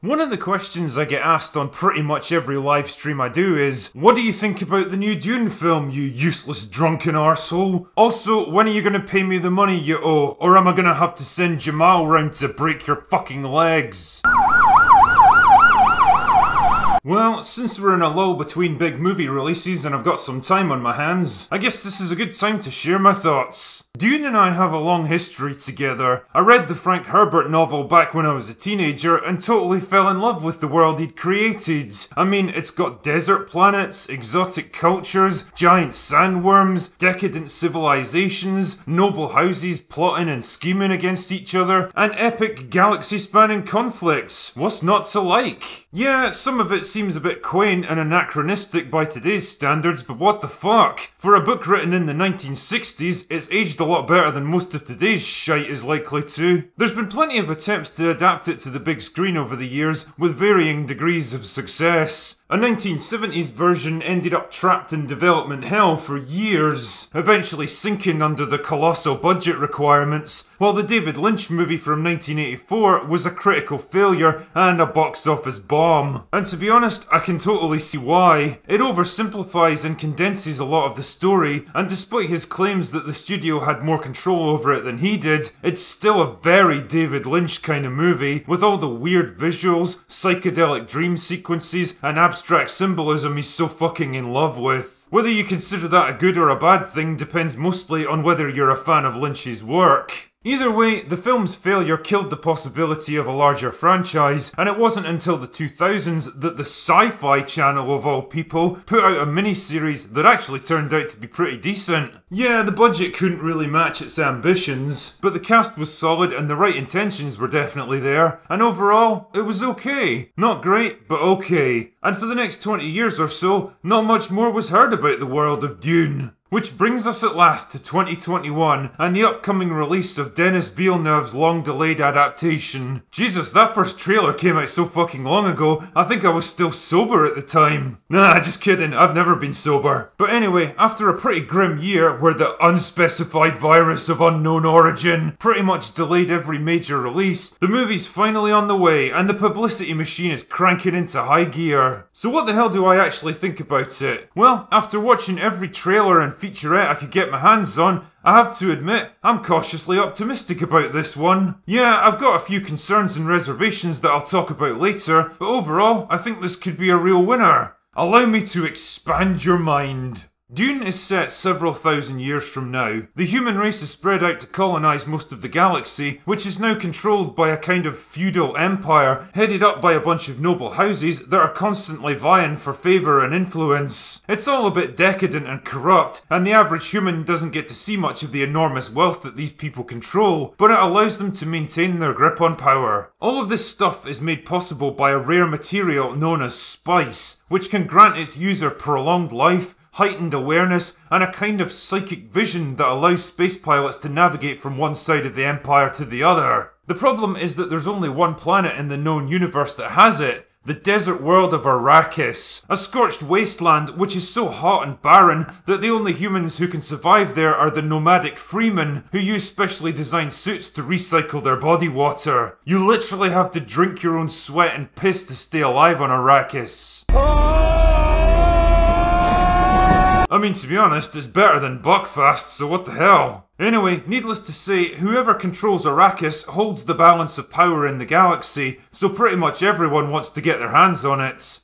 One of the questions I get asked on pretty much every live stream I do is, what do you think about the new Dune film, you useless drunken arsehole? Also, when are you gonna pay me the money you owe, or am I gonna have to send Jamal round to break your fucking legs? Well, since we're in a lull between big movie releases and I've got some time on my hands, I guess this is a good time to share my thoughts. Dune and I have a long history together. I read the Frank Herbert novel back when I was a teenager and totally fell in love with the world he'd created. I mean, it's got desert planets, exotic cultures, giant sandworms, decadent civilizations, noble houses plotting and scheming against each other, and epic galaxy-spanning conflicts. What's not to like? Yeah, some of it seems a bit quaint and anachronistic by today's standards, but what the fuck? For a book written in the 1960s, it's aged a lot better than most of today's shite is likely to. There's been plenty of attempts to adapt it to the big screen over the years, with varying degrees of success. A 1970s version ended up trapped in development hell for years, eventually sinking under the colossal budget requirements, while the David Lynch movie from 1984 was a critical failure and a box office bomb. And to be honest, I can totally see why. It oversimplifies and condenses a lot of the story, and despite his claims that the studio had more control over it than he did, it's still a very David Lynch kind of movie, with all the weird visuals, psychedelic dream sequences, and abstract symbolism he's so fucking in love with. Whether you consider that a good or a bad thing depends mostly on whether you're a fan of Lynch's work. Either way, the film's failure killed the possibility of a larger franchise, and it wasn't until the 2000s that the Sci-Fi Channel, of all people, put out a miniseries that actually turned out to be pretty decent. Yeah, the budget couldn't really match its ambitions, but the cast was solid and the right intentions were definitely there, and overall, it was okay. Not great, but okay. And for the next 20 years or so, not much more was heard about the world of Dune. Which brings us at last to 2021 and the upcoming release of Denis Villeneuve's long-delayed adaptation. Jesus, that first trailer came out so fucking long ago, I think I was still sober at the time. Nah, just kidding, I've never been sober. But anyway, after a pretty grim year where the unspecified virus of unknown origin pretty much delayed every major release, the movie's finally on the way and the publicity machine is cranking into high gear. So what the hell do I actually think about it? Well, after watching every trailer and featurette I could get my hands on, I have to admit, I'm cautiously optimistic about this one. Yeah, I've got a few concerns and reservations that I'll talk about later, but overall, I think this could be a real winner. Allow me to expand your mind. Dune is set several thousand years from now. The human race is spread out to colonise most of the galaxy, which is now controlled by a kind of feudal empire, headed up by a bunch of noble houses that are constantly vying for favour and influence. It's all a bit decadent and corrupt, and the average human doesn't get to see much of the enormous wealth that these people control, but it allows them to maintain their grip on power. All of this stuff is made possible by a rare material known as spice, which can grant its user prolonged life, heightened awareness, and a kind of psychic vision that allows space pilots to navigate from one side of the Empire to the other. The problem is that there's only one planet in the known universe that has it, the desert world of Arrakis, a scorched wasteland which is so hot and barren that the only humans who can survive there are the nomadic freemen who use specially designed suits to recycle their body water. You literally have to drink your own sweat and piss to stay alive on Arrakis. I mean, to be honest, it's better than Buckfast, so what the hell? Anyway, needless to say, whoever controls Arrakis holds the balance of power in the galaxy, so pretty much everyone wants to get their hands on it.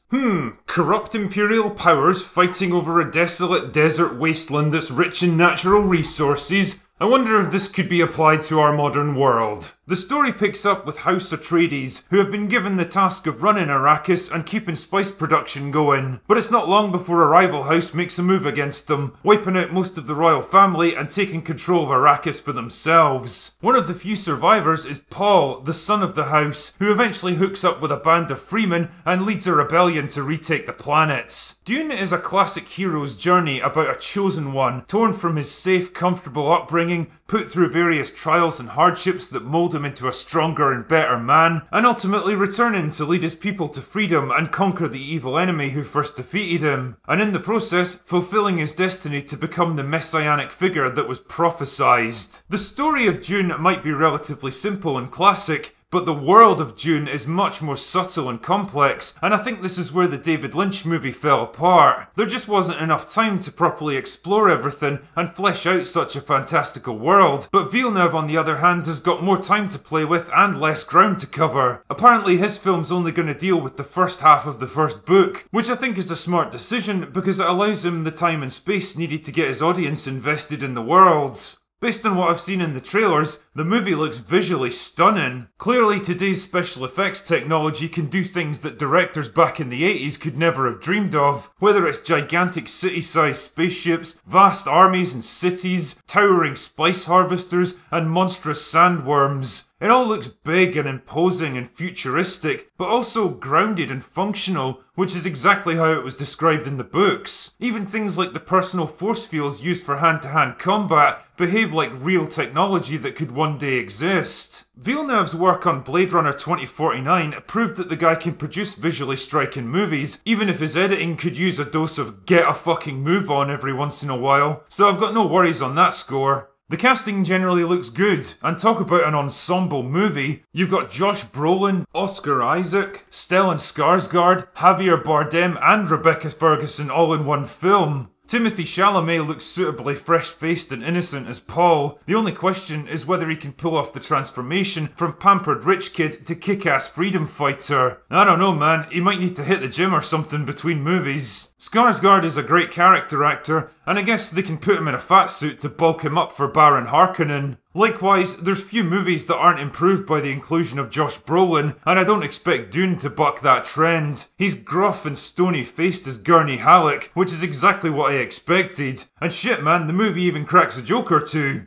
Corrupt imperial powers fighting over a desolate desert wasteland that's rich in natural resources? I wonder if this could be applied to our modern world. The story picks up with House Atreides, who have been given the task of running Arrakis and keeping spice production going. But it's not long before a rival house makes a move against them, wiping out most of the royal family and taking control of Arrakis for themselves. One of the few survivors is Paul, the son of the house, who eventually hooks up with a band of freemen and leads a rebellion to retake the planets. Dune is a classic hero's journey about a chosen one, torn from his safe, comfortable upbringing, put through various trials and hardships that mould him into a stronger and better man, and ultimately returning to lead his people to freedom and conquer the evil enemy who first defeated him, and in the process, fulfilling his destiny to become the messianic figure that was prophesized. The story of Dune might be relatively simple and classic, but the world of Dune is much more subtle and complex, and I think this is where the David Lynch movie fell apart. There just wasn't enough time to properly explore everything and flesh out such a fantastical world, but Villeneuve on the other hand has got more time to play with and less ground to cover. Apparently his film's only going to deal with the first half of the first book, which I think is a smart decision because it allows him the time and space needed to get his audience invested in the world. Based on what I've seen in the trailers, the movie looks visually stunning. Clearly today's special effects technology can do things that directors back in the 80s could never have dreamed of, whether it's gigantic city-sized spaceships, vast armies and cities, towering spice harvesters, and monstrous sandworms. It all looks big and imposing and futuristic, but also grounded and functional, which is exactly how it was described in the books. Even things like the personal force fields used for hand-to-hand combat behave like real technology that could one day exist. Villeneuve's work on Blade Runner 2049 proved that the guy can produce visually striking movies, even if his editing could use a dose of get a fucking move on every once in a while, so I've got no worries on that score. The casting generally looks good, and talk about an ensemble movie. You've got Josh Brolin, Oscar Isaac, Stellan Skarsgård, Javier Bardem and Rebecca Ferguson all in one film. Timothée Chalamet looks suitably fresh-faced and innocent as Paul. The only question is whether he can pull off the transformation from pampered rich kid to kick-ass freedom fighter. I don't know, man, he might need to hit the gym or something between movies. Skarsgård is a great character actor, and I guess they can put him in a fat suit to bulk him up for Baron Harkonnen. Likewise, there's few movies that aren't improved by the inclusion of Josh Brolin, and I don't expect Dune to buck that trend. He's gruff and stony-faced as Gurney Halleck, which is exactly what I expected. And shit man, the movie even cracks a joke or two.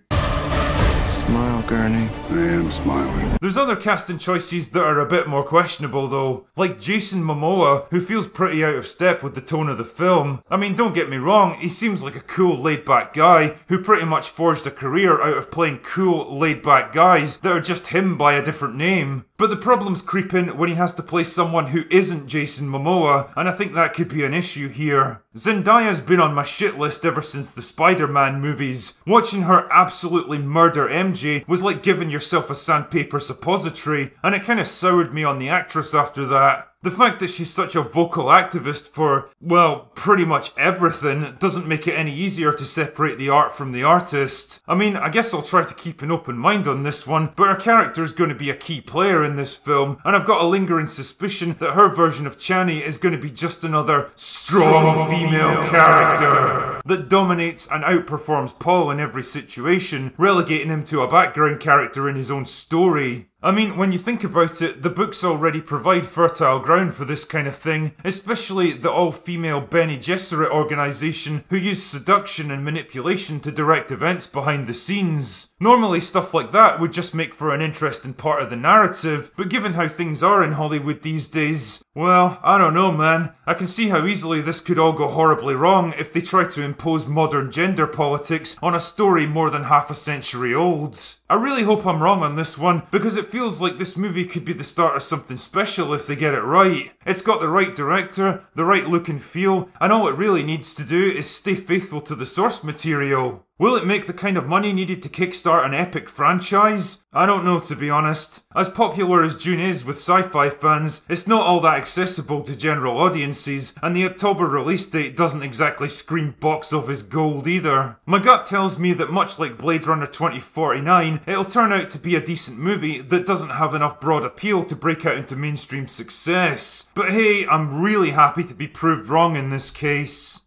Smile, Gurney. I am smiling. There's other casting choices that are a bit more questionable though, like Jason Momoa, who feels pretty out of step with the tone of the film. I mean, don't get me wrong, he seems like a cool laid-back guy who pretty much forged a career out of playing cool laid-back guys that are just him by a different name. But the problems creep in when he has to play someone who isn't Jason Momoa, and I think that could be an issue here. Zendaya's been on my shit list ever since the Spider-Man movies. Watching her absolutely murder MJ was like giving yourself a sandpaper suppository, and it kinda soured me on the actress after that. The fact that she's such a vocal activist for, well, pretty much everything doesn't make it any easier to separate the art from the artist. I mean, I guess I'll try to keep an open mind on this one, but her character's going to be a key player in this film, and I've got a lingering suspicion that her version of Chani is going to be just another strong female character that dominates and outperforms Paul in every situation, relegating him to a background character in his own story. I mean, when you think about it, the books already provide fertile ground for this kind of thing, especially the all-female Bene Gesserit organisation who use seduction and manipulation to direct events behind the scenes. Normally stuff like that would just make for an interesting part of the narrative, but given how things are in Hollywood these days, well, I don't know man, I can see how easily this could all go horribly wrong if they try to impose modern gender politics on a story more than half a century old. I really hope I'm wrong on this one, because it feels like this movie could be the start of something special if they get it right. It's got the right director, the right look and feel, and all it really needs to do is stay faithful to the source material. Will it make the kind of money needed to kickstart an epic franchise? I don't know, to be honest. As popular as Dune is with sci-fi fans, it's not all that accessible to general audiences, and the October release date doesn't exactly scream box office gold either. My gut tells me that much like Blade Runner 2049, it'll turn out to be a decent movie that doesn't have enough broad appeal to break out into mainstream success. But hey, I'm really happy to be proved wrong in this case.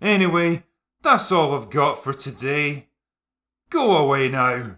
Anyway, that's all I've got for today. Go away now.